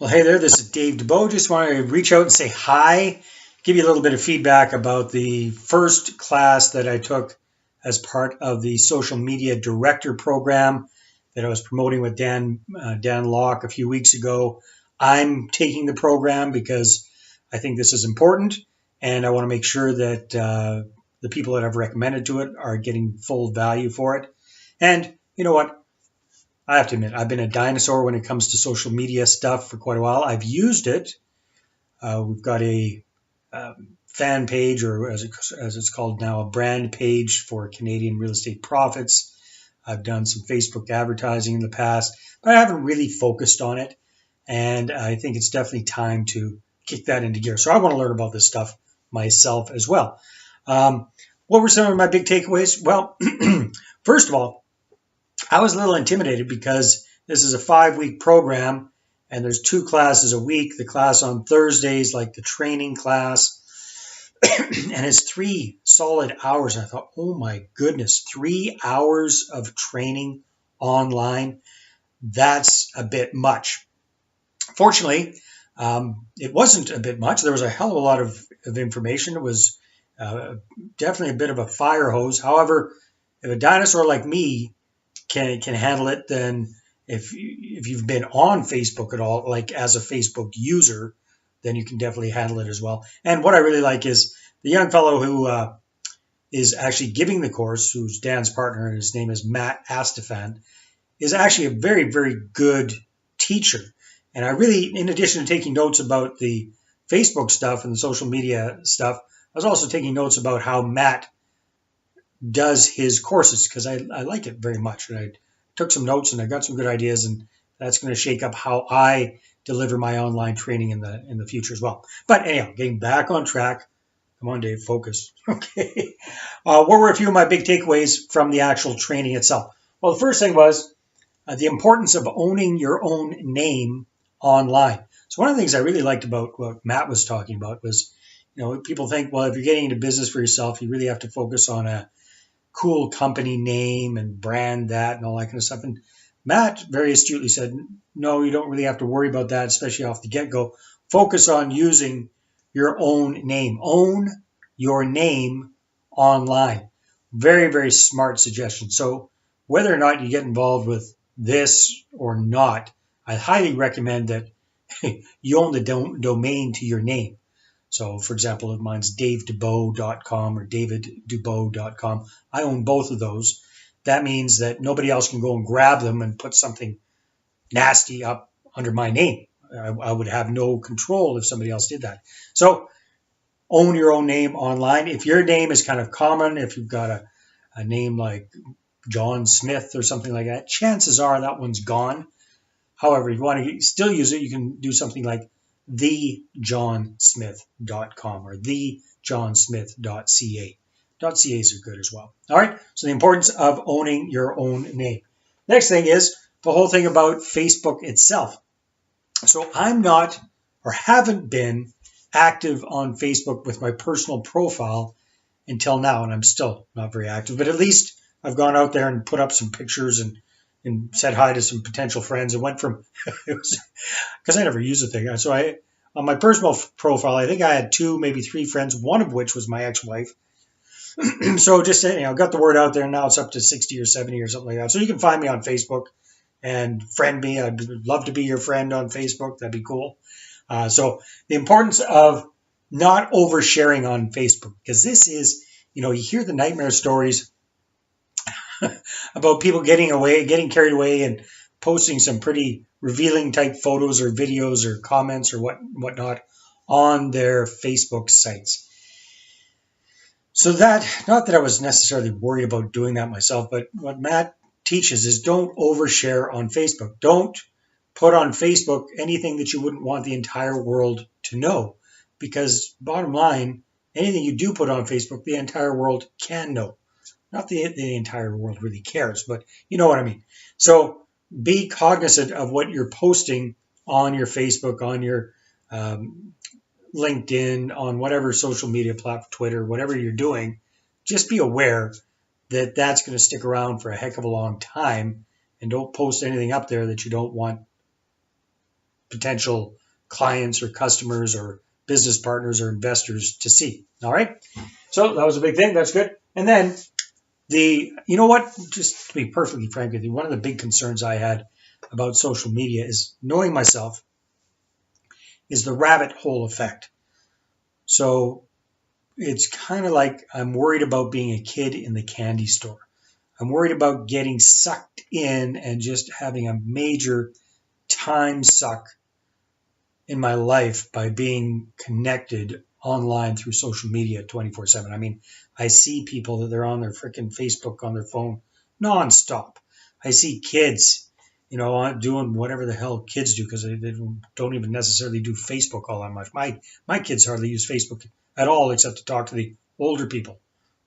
Well, hey there, this is Dave Dubeau. Just want to reach out and say hi, give you a little bit of feedback about the first class that I took as part of the social media director program that I was promoting with Dan Locke a few weeks ago. I'm taking the program because I think this is important, and I want to make sure that the people that I've recommended to it are getting full value for it. And you know what? I have to admit, I've been a dinosaur when it comes to social media stuff for quite a while. I've used it. We've got a fan page, or as it's called now, a brand page for Canadian real estate profits. I've done some Facebook advertising in the past, but I haven't really focused on it. And I think it's definitely time to kick that into gear. So I want to learn about this stuff myself as well. What were some of my big takeaways? Well, first of all, I was a little intimidated because this is a 5-week program and there's 2 classes a week. The class on Thursdays, like the training class, and it's 3 solid hours. I thought, oh my goodness, 3 hours of training online. That's a bit much. Fortunately, it wasn't a bit much. There was a hell of a lot of information. It was definitely a bit of a fire hose. However, if a dinosaur like me can handle it, then if you've been on Facebook at all, like as a Facebook user, then you can definitely handle it as well. And what I really like is the young fellow who is actually giving the course, who's Dan's partner, and his name is Matt Astifan, is actually a very, very good teacher. And I really, in addition to taking notes about the Facebook stuff and the social media stuff, I was also taking notes about how Matt does his courses, because I like it very much. And I took some notes and I got some good ideas, and that's going to shake up how I deliver my online training in the future as well. But anyhow, getting back on track. Come on, Dave, focus. Okay. What were a few of my big takeaways from the actual training itself? Well, the first thing was the importance of owning your own name online. So one of the things I really liked about what Matt was talking about was, people think, well, if you're getting into business for yourself, you really have to focus on a cool company name and brand that and all that kind of stuff. And Matt very astutely said, no, you don't really have to worry about that, especially off the get-go. Focus on using your own name. Own your name online. Very, very smart suggestion. So whether or not you get involved with this or not, I highly recommend that you own the domain to your name. So, for example, if mine's davedubeau.com or daviddubeau.com, I own both of those. That means that nobody else can go and grab them and put something nasty up under my name. I would have no control if somebody else did that. So, own your own name online. If your name is kind of common, if you've got a name like John Smith or something like that, chances are that one's gone. However, if you want to still use it, you can do something like thejohnsmith.com or thejohnsmith.ca. .cas are good as well. All right, so the importance of owning your own name. Next thing is the whole thing about Facebook itself. So I'm not, or haven't been, active on Facebook with my personal profile until now, and I'm still not very active, but at least I've gone out there and put up some pictures and said hi to some potential friends. It went from, because I never use the thing. So on my personal profile, I think I had 2, maybe 3 friends, one of which was my ex-wife. So just, got the word out there. Now it's up to 60 or 70 or something like that. So you can find me on Facebook and friend me. I'd love to be your friend on Facebook. That'd be cool. So the importance of not oversharing on Facebook, because this is, you hear the nightmare stories about people getting carried away and posting some pretty revealing type photos or videos or comments or whatnot on their Facebook sites. So not that I was necessarily worried about doing that myself, but what Matt teaches is don't overshare on Facebook. Don't put on Facebook anything that you wouldn't want the entire world to know, because bottom line, anything you do put on Facebook, the entire world can know. Not the entire world really cares, but you know what I mean. So be cognizant of what you're posting on your Facebook, on your LinkedIn, on whatever social media platform, Twitter, whatever you're doing. Just be aware that that's going to stick around for a heck of a long time, and don't post anything up there that you don't want potential clients or customers or business partners or investors to see. All right. So that was a big thing. That's good. And then you know what, just to be perfectly frank with you, one of the big concerns I had about social media is knowing myself is the rabbit hole effect. So it's kind of like I'm worried about being a kid in the candy store. I'm worried about getting sucked in and just having a major time suck in my life by being connected online through social media 24/7. I mean, I see people that they're on their freaking Facebook on their phone nonstop. I see kids, doing whatever the hell kids do because they don't even necessarily do Facebook all that much. My kids hardly use Facebook at all except to talk to the older people.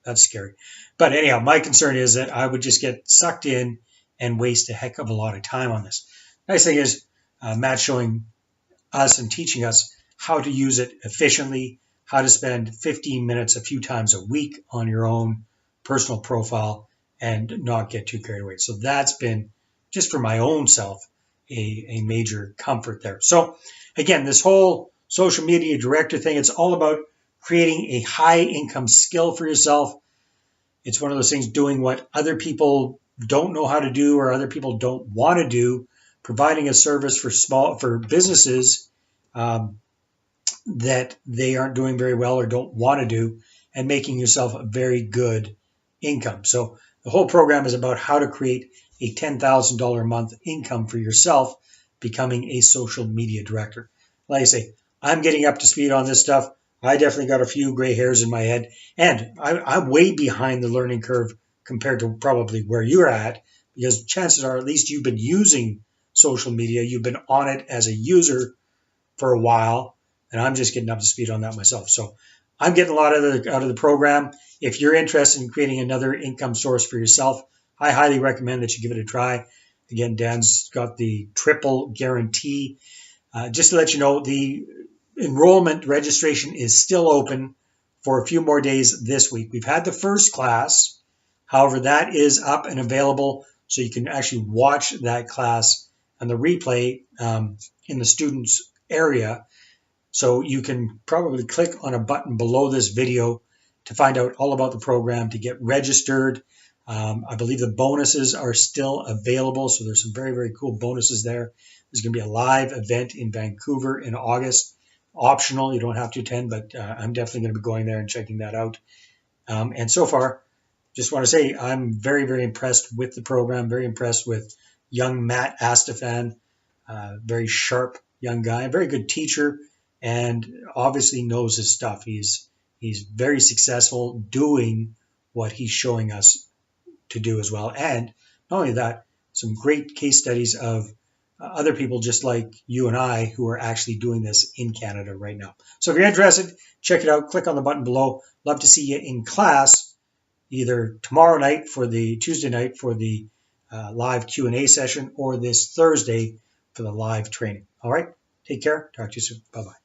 That's scary. But anyhow, my concern is that I would just get sucked in and waste a heck of a lot of time on this. Nice thing is, Matt's showing us and teaching us how to use it efficiently, how to spend 15 minutes a few times a week on your own personal profile and not get too carried away. So that's been, just for my own self, a major comfort there. So again, this whole social media director thing, it's all about creating a high income skill for yourself. It's one of those things, doing what other people don't know how to do or other people don't want to do, providing a service for businesses that they aren't doing very well or don't want to do, and making yourself a very good income. So the whole program is about how to create a $10,000 a month income for yourself, becoming a social media director. Like I say, I'm getting up to speed on this stuff. I definitely got a few gray hairs in my head, and I'm way behind the learning curve compared to probably where you're at, because chances are at least you've been using social media, you've been on it as a user for a while, and I'm just getting up to speed on that myself. So I'm getting a lot out of the program. If you're interested in creating another income source for yourself, I highly recommend that you give it a try. Again, Dan's got the triple guarantee. Just to let you know, the enrollment registration is still open for a few more days this week. We've had the first class. However, that is up and available, so you can actually watch that class and the replay in the students area. So you can probably click on a button below this video to find out all about the program, to get registered. I believe the bonuses are still available, so there's some very, very cool bonuses there. There's going to be a live event in Vancouver in August. Optional, you don't have to attend, but I'm definitely going to be going there and checking that out. And so far, just want to say I'm very, very impressed with the program, very impressed with young Matt Astifan, very sharp young guy, a very good teacher, and obviously knows his stuff. He's very successful doing what he's showing us to do as well. And not only that, some great case studies of other people just like you and I who are actually doing this in Canada right now. So if you're interested, check it out. Click on the button below. Love to see you in class either tomorrow night for the Tuesday night for the live Q&A session, or this Thursday for the live training. All right. Take care. Talk to you soon. Bye-bye.